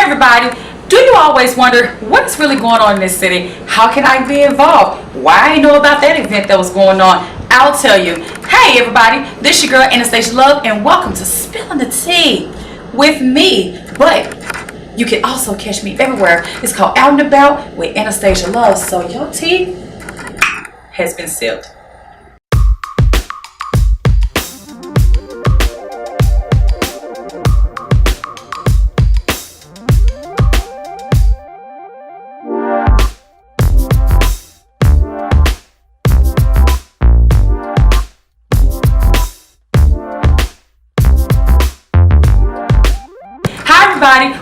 everybody, do you always wonder what's really going on in this city? How can I be involved? Why I know about that event that was going on? I'll tell you. Hey everybody, this your girl Anastasia Love, and welcome to Spilling the Tea with me. But you can also catch me everywhere. It's called Out and About with Anastasia Love. So your tea has been sealed.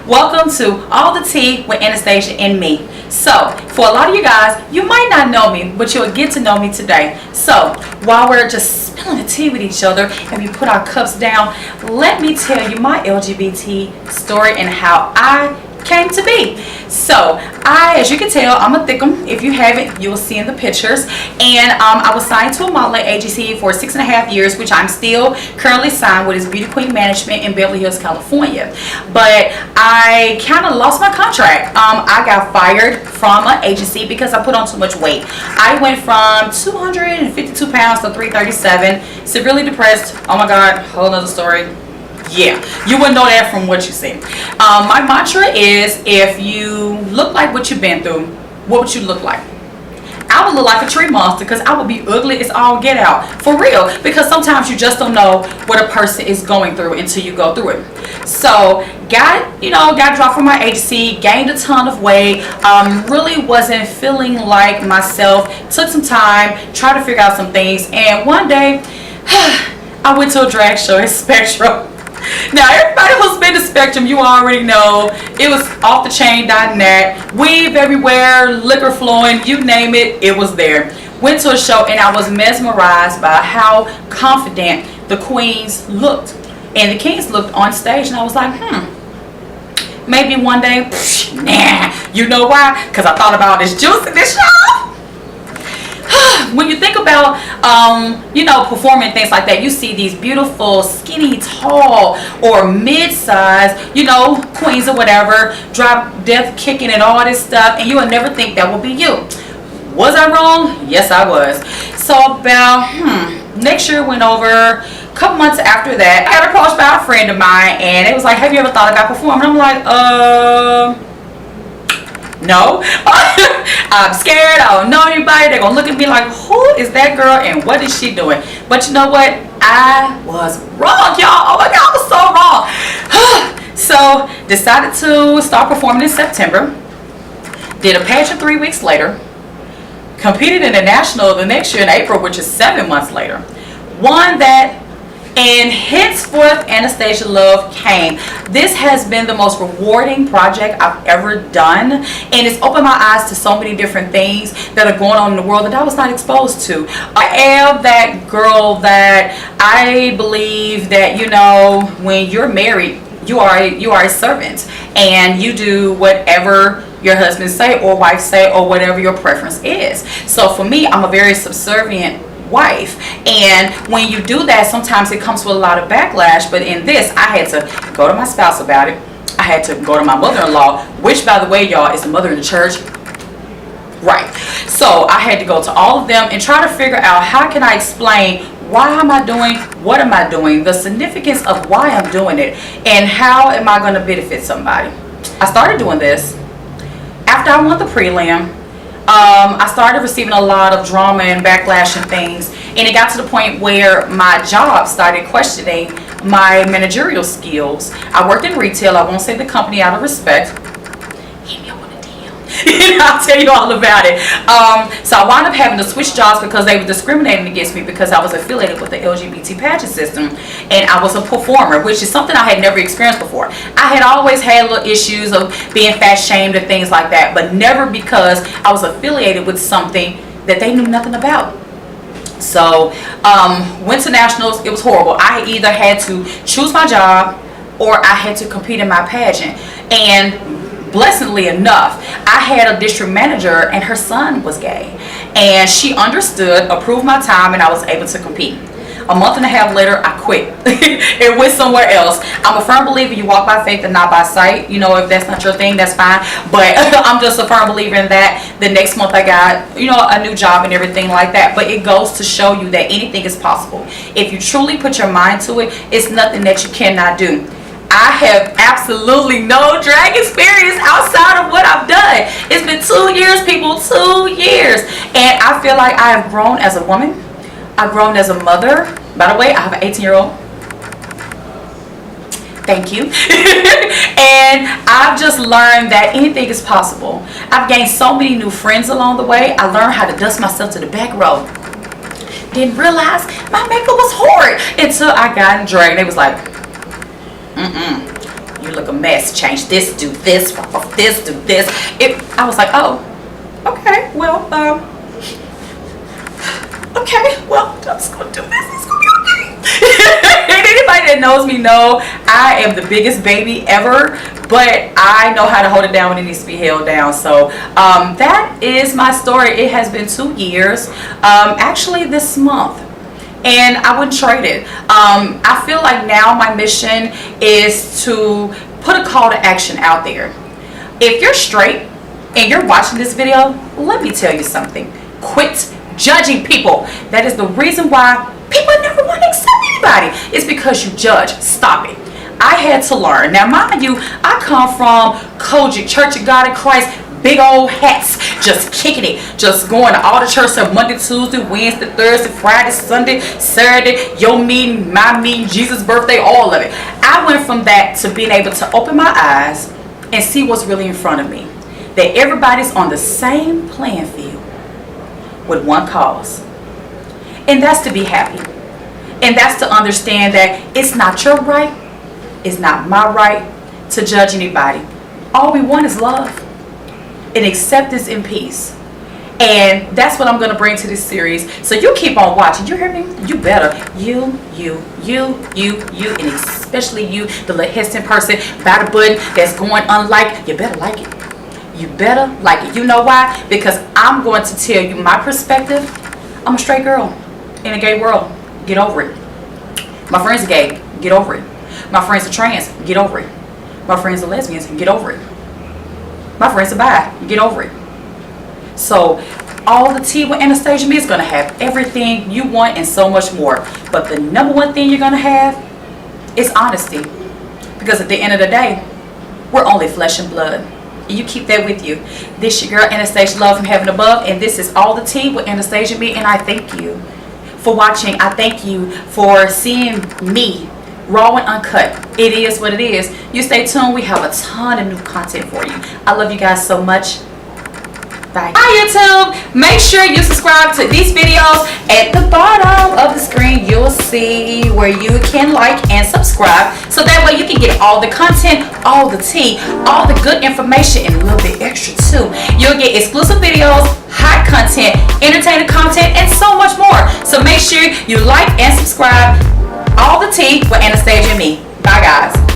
Welcome to All the Tea with Anastasia and me. So, for a lot of you guys, you might not know me, but you'll get to know me today. So, while we're just spilling the tea with each other and we put our cups down, let me tell you my LGBT story and how I came to be. So as you can tell, I'm a thickum. If you haven't, you'll see in the pictures. And I was signed to a modeling agency for 6.5 years, which I'm still currently signed with, is Beauty Queen Management in Beverly Hills, California. But I kind of lost my contract. I got fired from an agency because I put on too much weight. I went from 252 pounds to 337, severely depressed. Oh my God, whole nother story. Yeah, you wouldn't know that from what you see. My mantra is, if you look like what you've been through, what would you look like? I would look like a tree monster because I would be ugly as all get out. For real. Because sometimes you just don't know what a person is going through until you go through it. So, got dropped from my agency, gained a ton of weight, really wasn't feeling like myself, took some time, tried to figure out some things, and one day, I went to a drag show at Spectrum. Now, everybody who's been to Spectrum, you already know it was offthechain.net, weave everywhere, liquor flowing, you name it, it was there. Went to a show and I was mesmerized by how confident the queens looked and the kings looked on stage, and I was like, maybe one day, nah. You know why? Because I thought about this juice in this show. When you think about, performing things like that, you see these beautiful, skinny, tall, or mid-size, queens or whatever, drop death kicking and all this stuff, and you would never think that would be you. Was I wrong? Yes, I was. So about, next year went over. A couple months after that, I got approached by a friend of mine, and it was like, have you ever thought about performing? I'm like, no. I'm scared. I don't know anybody. They're gonna look at me like, who is that girl and what is she doing? But you know what? I was wrong, y'all. Oh my God, I was so wrong. So decided to start performing in September. Did a pageant 3 weeks later. Competed in the national the next year in April, which is 7 months later. Won that. And henceforth, Anastasia Love came. This has been the most rewarding project I've ever done, and it's opened my eyes to so many different things that are going on in the world that I was not exposed to. I am that girl that I believe that, when you're married, you are a servant, and you do whatever your husband say or wife say or whatever your preference is. So for me, I'm a very subservient wife, and when you do that, sometimes it comes with a lot of backlash. But in this, I had to go to my spouse about it. I had to go to my mother-in-law, which, by the way, y'all, is the mother in the church, right? So I had to go to all of them and try to figure out, how can I explain why am I doing what am I doing, the significance of why I'm doing it, and how am I going to benefit somebody. I started doing this after I won the prelim. I started receiving a lot of drama and backlash and things, and it got to the point where my job started questioning my managerial skills. I worked in retail. I won't say the company out of respect. Hit me up on the DM. I'll tell you all about it. So I wound up having to switch jobs because they were discriminating against me because I was affiliated with the LGBT pageant system, and I was a performer, which is something I had never experienced before. I had always had little issues of being fat shamed and things like that, but never because I was affiliated with something that they knew nothing about. So went to nationals. It was horrible. I either had to choose my job or I had to compete in my pageant. And blessedly enough, I had a district manager and her son was gay, and she understood, approved my time, and I was able to compete. A month and a half later, I quit and went somewhere else. I'm a firm believer you walk by faith and not by sight. You know, if that's not your thing, that's fine. But I'm just a firm believer in that. The next month I got, you know, a new job and everything like that. But it goes to show you that anything is possible. If you truly put your mind to it, it's nothing that you cannot do. I have absolutely no drag experience outside of what I've done. It's been 2 years, people, 2 years. And I feel like I have grown as a woman. I've grown as a mother. By the way, I have an 18-year-old. Thank you. And I've just learned that anything is possible. I've gained so many new friends along the way. I learned how to dust myself to the back row. Didn't realize my makeup was horrid until I got in drag. They was like, you look a mess. Change this, do this, off this, do this. I was like, oh, okay, well, okay, well, I'm just gonna do this. It's gonna be okay. And anybody that knows me know I am the biggest baby ever, but I know how to hold it down when it needs to be held down. So that is my story. It has been 2 years, actually this month, and I wouldn't trade it. I feel like now my mission is to put a call to action out there. If you're straight and you're watching this video, let me tell you something. Quit judging people. That is the reason why people never want to accept anybody. It's because you judge. Stop it. I had to learn. Now, mind you, I come from Kojic, Church of God in Christ, big old hats, just kicking it, just going to all the church on Monday, Tuesday, Wednesday, Thursday, Friday, Sunday, Saturday, your meeting, my meeting, Jesus' birthday, all of it. I went from that to being able to open my eyes and see what's really in front of me. That everybody's on the same playing field with one cause. And that's to be happy. And that's to understand that it's not your right, it's not my right to judge anybody. All we want is love and acceptance and peace. And that's what I'm going to bring to this series. So you keep on watching. You hear me? You better. You, and especially you, the little hesitant person by the button that's going unlike. You better like it. You better like it. You know why? Because I'm going to tell you my perspective. I'm a straight girl in a gay world. Get over it. My friends are gay. Get over it. My friends are trans. Get over it. My friends are lesbians. Get over it. My friends are bi. Get over it. So all the tea with Anastasia Me is going to have everything you want and so much more. But the number one thing you're going to have is honesty. Because at the end of the day, we're only flesh and blood. You keep that with you. This your girl Anastasia Love from Heaven Above, and this is All the Tea with Anastasia Me, and I thank you for watching. I thank you for seeing me raw and uncut. It is what it is. You stay tuned. We have a ton of new content for you. I love you guys so much. Bye. Hi YouTube. Make sure you subscribe to these videos. At the bottom of the screen you'll see where you can like and subscribe, so that way you can get all the content, all the tea, all the good information, and a little bit extra too. You'll get exclusive videos, hot content, entertaining content, and so much more. So make sure you like and subscribe. All the tea with Anastasia Me. Bye guys.